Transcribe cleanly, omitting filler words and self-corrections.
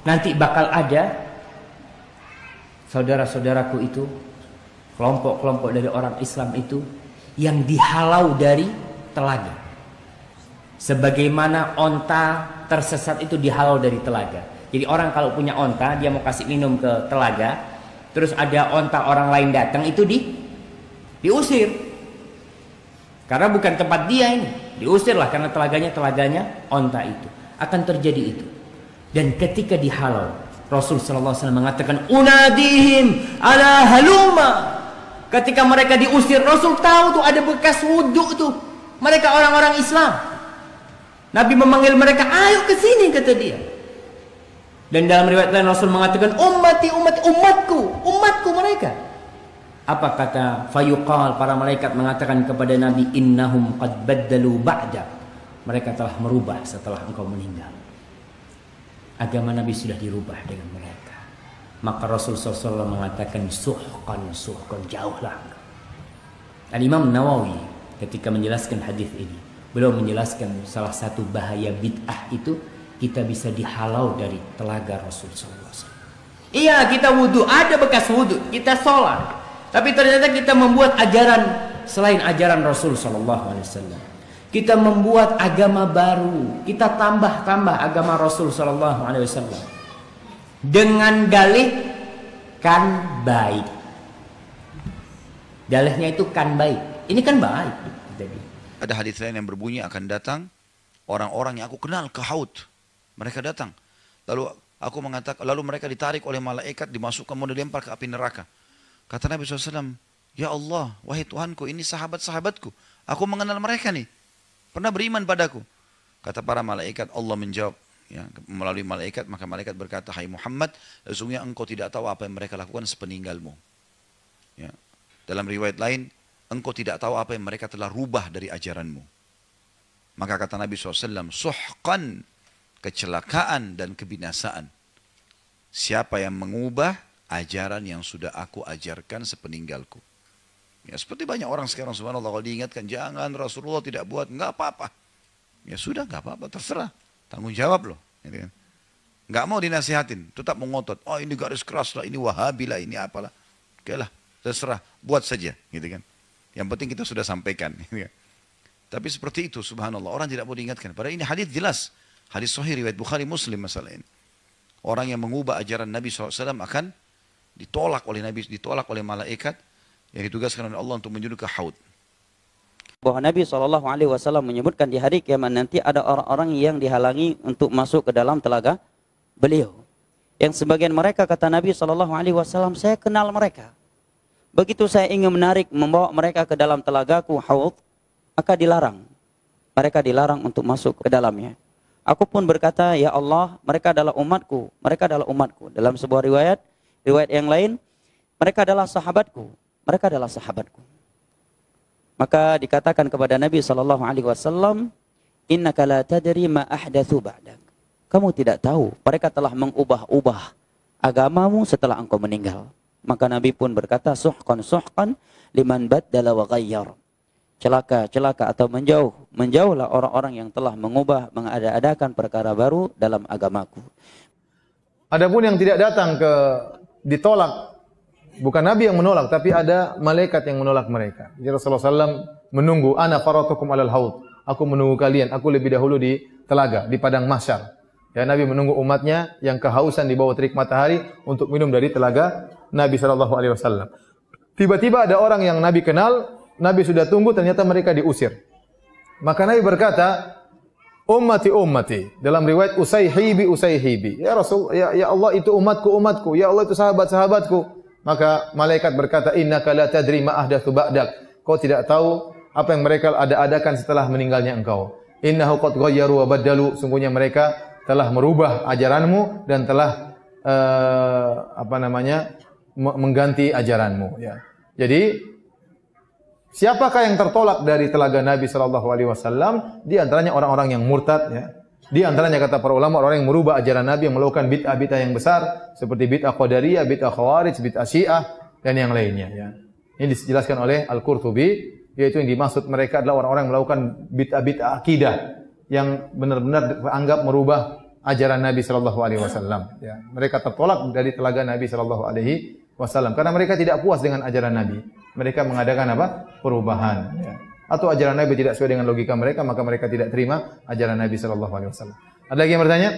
nanti bakal ada saudara-saudaraku itu, kelompok-kelompok dari orang Islam itu yang dihalau dari telaga. Sebagaimana onta tersesat itu dihalau dari telaga. Jadi orang kalau punya onta, dia mau kasih minum ke telaga, terus ada onta orang lain datang, itu diusir. Karena bukan tempat dia ini. Diusirlah karena telaganya onta itu. Akan terjadi itu. Dan ketika dihalau, Rasul sallallahu alaihi wasallam mengatakan, "Unadihim ala haluma." Ketika mereka diusir, Rasul tahu tuh ada bekas wudhu tuh. Mereka orang-orang Islam. Nabi memanggil mereka, "Ayo ke sini," kata dia. Dan dalam riwayat lain Rasul mengatakan, "Ummati, umatku mereka." Apa kata fayuqal, para malaikat mengatakan kepada Nabi, "Innahum qad baddalu ba'da." Mereka telah merubah setelah engkau meninggal. Agama Nabi sudah dirubah dengan mereka. Maka Rasul SAW mengatakan, suhqan, jauhlah. Al-Imam Nawawi ketika menjelaskan hadis ini, beliau menjelaskan salah satu bahaya bid'ah itu, kita bisa dihalau dari telaga Rasul SAW. Iya, kita wudhu, ada bekas wudhu, kita sholat, tapi ternyata kita membuat ajaran selain ajaran Rasul SAW. Kita membuat agama baru, kita tambah agama Rasul SAW dengan dalih kan baik. Dalihnya itu kan baik. Ini kan baik. Jadi ada hadis lain yang berbunyi, akan datang orang-orang yang aku kenal ke Haud. Mereka datang. Lalu mereka ditarik oleh malaikat, dimasukkan, mau dilempar ke api neraka. Kata Nabi SAW, "Ya Allah, wahai Tuhanku, ini sahabat-sahabatku. Aku mengenal mereka nih. Pernah beriman padaku." Kata para malaikat, Allah menjawab ya, melalui malaikat, maka malaikat berkata, "Hai Muhammad, sesungguhnya engkau tidak tahu apa yang mereka lakukan sepeninggalmu." Ya. Dalam riwayat lain, engkau tidak tahu apa yang mereka telah rubah dari ajaranmu. Maka kata Nabi SAW, suhqan, kecelakaan dan kebinasaan. Siapa yang mengubah ajaran yang sudah aku ajarkan sepeninggalku. Ya, seperti banyak orang sekarang, subhanallah, kalau diingatkan, jangan, Rasulullah tidak buat, enggak apa-apa. Ya sudah, enggak apa-apa, terserah. Tanggung jawab loh. Gitu kan. Enggak mau dinasihatin, tetap mengotot. Oh, ini garis keras lah, ini wahabi lah, ini apalah. Oke lah, terserah, buat saja. Gitu kan. Yang penting kita sudah sampaikan. Gitu kan. Tapi seperti itu, subhanallah, orang tidak mau diingatkan. Padahal ini hadis jelas. Hadis sahih riwayat Bukhari Muslim masalah ini. Orang yang mengubah ajaran Nabi SAW akan ditolak oleh Nabi, ditolak oleh malaikat yang ditugaskan oleh Allah untuk menuju ke Haud. Bahwa Nabi SAW menyebutkan di hari kiamat nanti ada orang-orang yang dihalangi untuk masuk ke dalam telaga beliau. Yang sebagian mereka, kata Nabi SAW, saya kenal mereka. Begitu saya ingin menarik, membawa mereka ke dalam telagaku Haud, maka dilarang. Mereka dilarang untuk masuk ke dalamnya. Aku pun berkata, ya Allah, mereka adalah umatku. Mereka adalah umatku. Dalam sebuah riwayat yang lain, mereka adalah sahabatku. Mereka adalah sahabatku. Maka dikatakan kepada Nabi SAW, innaka la tadri ma ahdatsu ba'dak. Kamu tidak tahu, mereka telah mengubah-ubah agamamu setelah engkau meninggal. Maka Nabi pun berkata, suhqan liman baddala wa ghayyar. Celaka, celaka atau menjauhlah orang-orang yang telah mengubah, mengada-adakan perkara baru dalam agamaku. Adapun yang tidak datang ditolak, bukan Nabi yang menolak, tapi ada malaikat yang menolak mereka. Jadi Rasulullah SAW menunggu, ana faratukum alal haud. Aku menunggu kalian, aku lebih dahulu di telaga, di padang mahsyar. Ya, Nabi menunggu umatnya yang kehausan di bawah terik matahari untuk minum dari telaga Nabi SAW. Tiba-tiba ada orang yang Nabi kenal, Nabi sudah tunggu, ternyata mereka diusir. Maka Nabi berkata, ummati ummati. Dalam riwayat usayhibi. Ya Rasul, ya Allah itu umatku. Ya Allah itu sahabat-sahabatku. Maka malaikat berkata, innaka la tadri ma ahdatsu ba'dak. Kau tidak tahu apa yang mereka ada-adakan setelah meninggalnya engkau. Innahu qad ghayyaru wa baddalu. Sungguhnya mereka telah merubah ajaranmu dan telah mengganti ajaranmu. Ya. Jadi siapakah yang tertolak dari telaga Nabi SAW? Di antaranya orang-orang yang murtad. Ya. Di antaranya kata para ulama, orang yang merubah ajaran Nabi, yang melakukan bid'ah-bid'ah yang besar seperti bid'ah Qadariyah, bid'ah Khawarij, bid'ah Syiah dan yang lainnya. Ya. Ini dijelaskan oleh Al-Qurtubi, yaitu yang dimaksud mereka adalah orang-orang yang melakukan bid'ah-bid'ah akidah yang benar-benar anggap merubah ajaran Nabi Shallallahu Alaihi Wasallam. Ya, mereka tertolak dari telaga Nabi Shallallahu Alaihi Wasallam karena mereka tidak puas dengan ajaran Nabi. Mereka mengadakan apa? Perubahan. Ya. Atau ajaran Nabi tidak sesuai dengan logika mereka, maka mereka tidak terima ajaran Nabi Shallallahu Alaihi Wasallam. Ada lagi yang bertanya?